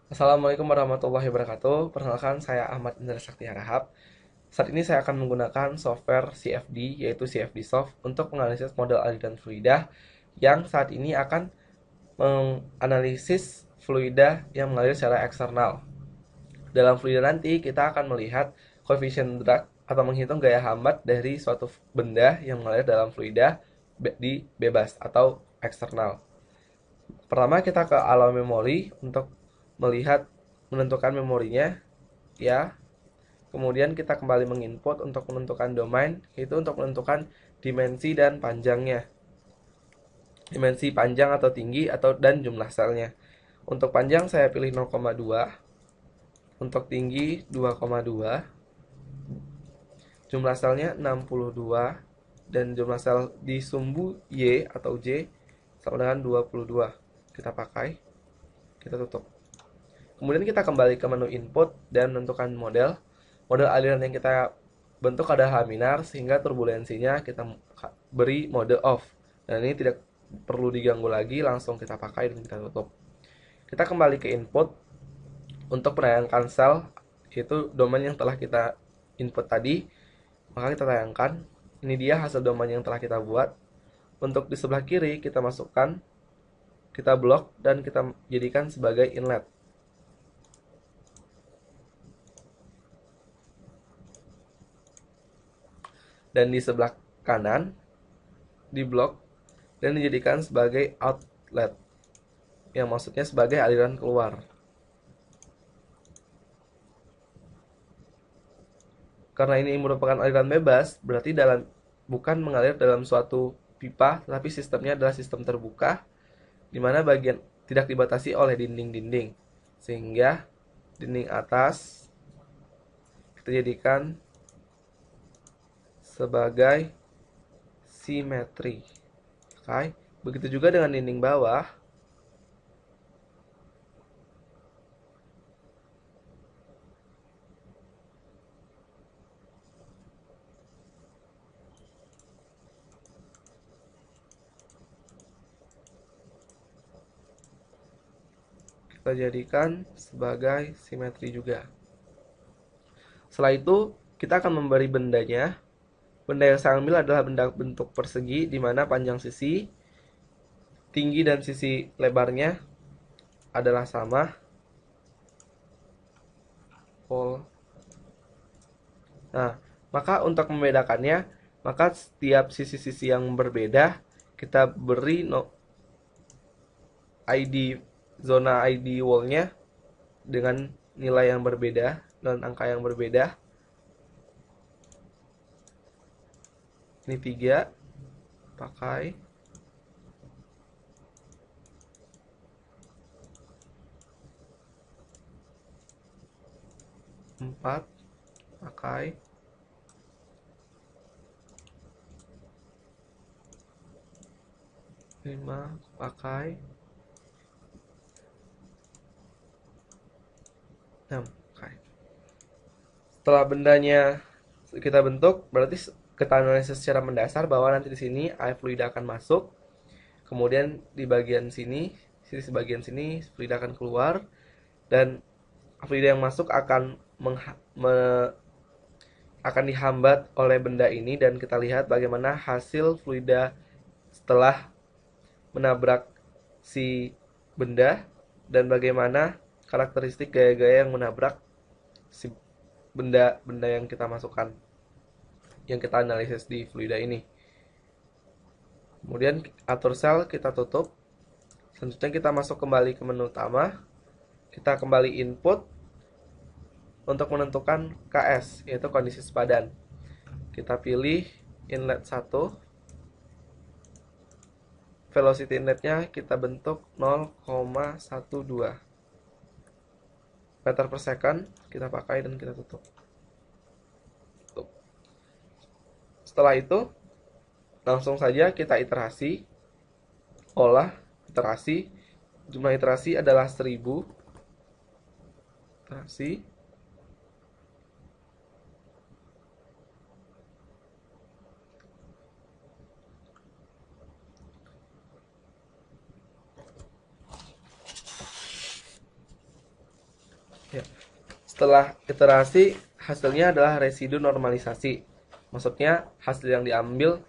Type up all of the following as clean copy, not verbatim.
Assalamualaikum warahmatullahi wabarakatuh. Perkenalkan, saya Ahmad Indra Sakti Harahap. Saat ini saya akan menggunakan software CFD, yaitu CFD Soft, untuk menganalisis model aliran fluida yang saat ini akan menganalisis fluida yang mengalir secara eksternal. Dalam fluida nanti, kita akan melihat koefisien drag atau menghitung gaya hambat dari suatu benda yang mengalir dalam fluida di bebas atau eksternal. Pertama kita ke alam memori untuk melihat menentukan memorinya ya. Kemudian kita kembali menginput untuk menentukan domain, itu untuk menentukan dimensi dan panjangnya. Dimensi panjang atau tinggi atau dan jumlah selnya. Untuk panjang saya pilih 0,2, untuk tinggi 2,2, jumlah selnya 62 dan jumlah sel di sumbu Y atau J sama dengan 22. Kita pakai, kita tutup. Kemudian kita kembali ke menu input dan menentukan model. Model aliran yang kita bentuk adalah laminar sehingga turbulensinya kita beri mode off. Dan ini tidak perlu diganggu lagi, langsung kita pakai dan kita tutup. Kita kembali ke input untuk menayangkan sel, yaitu domain yang telah kita input tadi. Maka kita tayangkan. Ini dia hasil domain yang telah kita buat. Untuk di sebelah kiri kita masukkan, kita blok dan kita jadikan sebagai inlet. Dan di sebelah kanan di blok dan dijadikan sebagai outlet, yang maksudnya sebagai aliran keluar. Karena ini merupakan aliran bebas, berarti bukan mengalir dalam suatu pipa, tapi sistemnya adalah sistem terbuka, di mana bagian tidak dibatasi oleh dinding-dinding. Sehingga dinding atas kita jadikan sebagai simetri. Oke. Begitu juga dengan dinding bawah. Kita jadikan sebagai simetri juga. Setelah itu, kita akan memberi bendanya. Benda yang saya ambil adalah benda bentuk persegi, di mana panjang sisi, tinggi dan sisi lebarnya adalah sama. Nah, maka untuk membedakannya, maka setiap sisi-sisi yang berbeda kita beri ID, zona ID wall-nya dengan nilai yang berbeda dan angka yang berbeda. Ini 3, pakai 4, pakai 5, pakai 6, pakai. Setelah bendanya kita bentuk, berarti kita analisis secara mendasar bahwa nanti di sini air fluida akan masuk. Kemudian di bagian sini, sisi bagian sini fluida akan keluar, dan fluida yang masuk akan dihambat oleh benda ini, dan kita lihat bagaimana hasil fluida setelah menabrak si benda dan bagaimana karakteristik gaya-gaya yang menabrak si benda-benda yang kita masukkan, yang kita analisis di fluida ini. Kemudian atur sel, kita tutup. Selanjutnya kita masuk kembali ke menu utama. Kita kembali input untuk menentukan KS, yaitu kondisi sepadan. Kita pilih inlet 1. Velocity inletnya kita bentuk 0,12 meter per second. Kita pakai dan kita tutup. Setelah itu langsung saja kita iterasi, olah iterasi. Jumlah iterasi adalah 1000 iterasi. Ya. Setelah iterasi, hasilnya adalah residu normalisasi. Maksudnya hasil yang diambil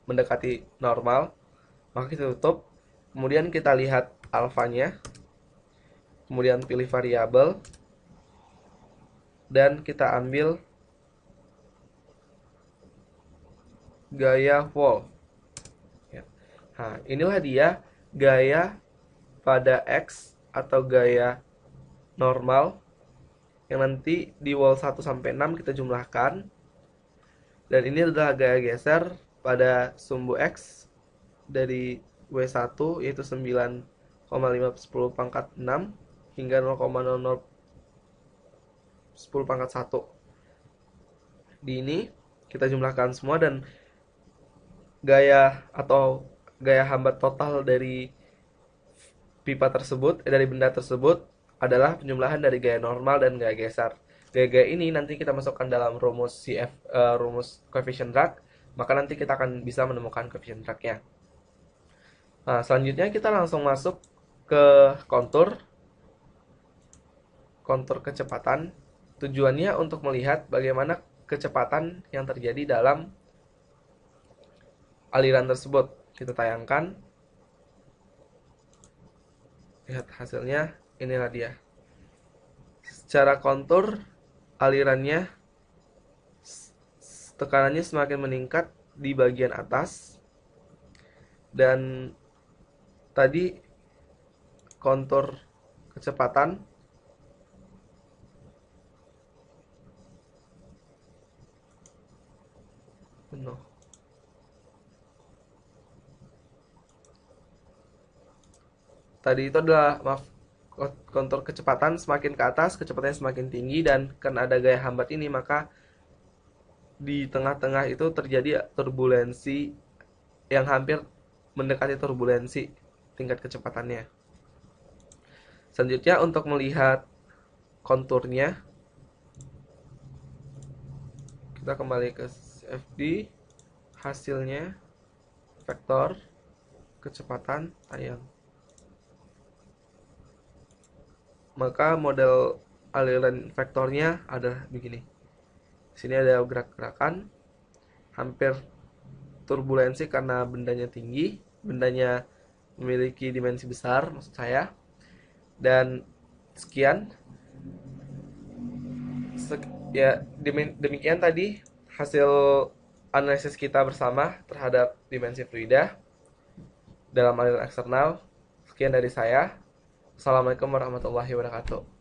mendekati normal, maka kita tutup. Kemudian kita lihat alfanya, kemudian pilih variabel, dan kita ambil gaya wall. Ya. Nah, inilah dia gaya pada X atau gaya normal yang nanti di wall 1 sampai 6 kita jumlahkan. Dan ini adalah gaya geser pada sumbu X dari W1 yaitu 9,510 pangkat 6 hingga 0,0010 pangkat 1. Di ini kita jumlahkan semua dan gaya atau gaya hambat total dari pipa tersebut, dari benda tersebut adalah penjumlahan dari gaya normal dan gaya geser. Gaya-gaya ini nanti kita masukkan dalam rumus rumus coefficient drag, maka nanti kita akan bisa menemukan coefficient dragnya. Nah, selanjutnya kita langsung masuk ke kontur kecepatan. Tujuannya untuk melihat bagaimana kecepatan yang terjadi dalam aliran tersebut. Kita tayangkan. Lihat hasilnya, inilah dia. Secara kontur, alirannya, tekanannya semakin meningkat di bagian atas. Dan tadi kontur kecepatan penuh. Tadi itu adalah, maaf, kontur kecepatan semakin ke atas, kecepatannya semakin tinggi, dan karena ada gaya hambat ini, maka di tengah-tengah itu terjadi turbulensi yang hampir mendekati turbulensi tingkat kecepatannya. Selanjutnya untuk melihat konturnya, kita kembali ke CFD, hasilnya, vektor, kecepatan, tayang. Maka model aliran vektornya adalah begini. Sini ada gerak-gerakan, hampir turbulensi karena bendanya tinggi, bendanya memiliki dimensi besar, maksud saya. Dan sekian. Ya, demikian tadi hasil analisis kita bersama terhadap dimensi fluida dalam aliran eksternal. Sekian dari saya. Assalamualaikum warahmatullahi wabarakatuh.